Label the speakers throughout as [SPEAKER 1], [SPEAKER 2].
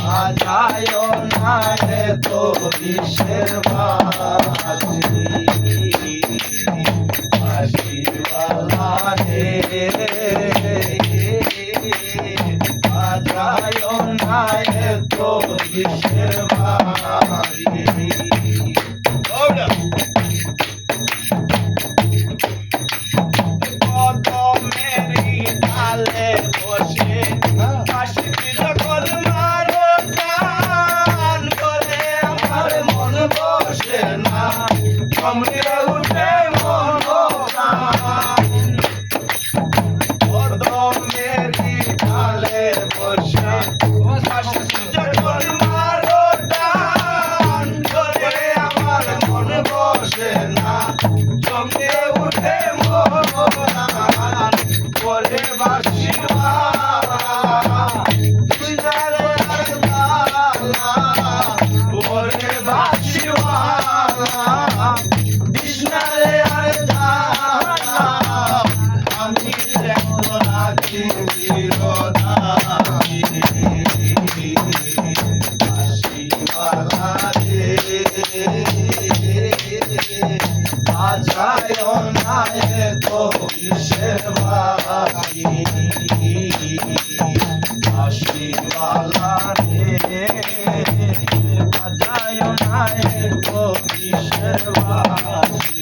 [SPEAKER 1] বাজায় না তো বিশ্বের বাজি বাঁশিওয়ালা রে বাজায় না তো বিশ্বের বাজি বাঁশিওয়ালা রে বাজায় না তো বিশ্বের বাজি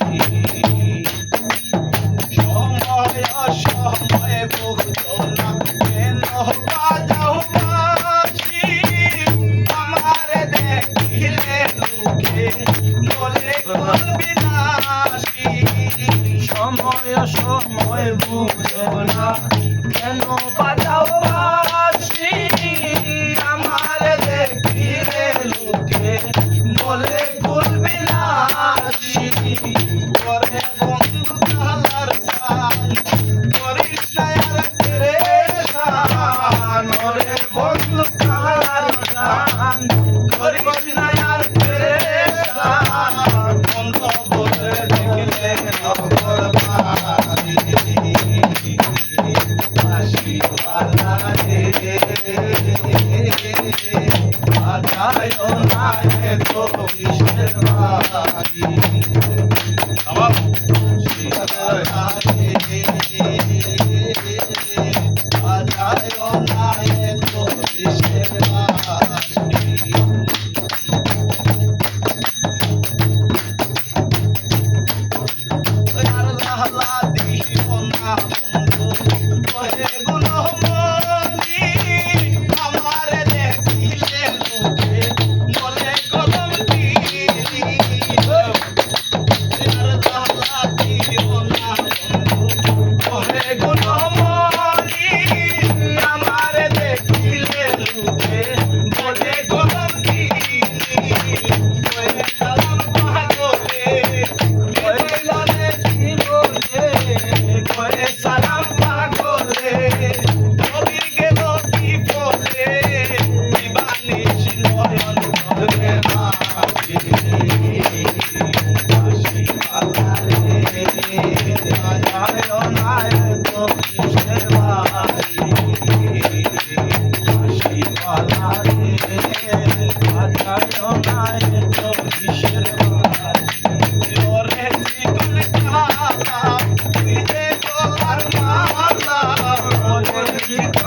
[SPEAKER 1] সময় অসময় বুঝতো না কেন বাজাও বাঁশি আমার দেখিলে লোকে বলে করবি নাশি সময় অসময় বুঝতো না কেন বাজাও বাঁশি আমার দেখিলে লোকে বলে করবি নাশি করে বন্ধু কালার সান করিস না আর পেরেশান ওরে বন্ধু কালার সান করিস না আর পেরেশান বন্ধ বলে দেখলে নগর বাড়ি বাঁশিওয়ালা রে বাজায় না তো বিশ্বের বাজি Keep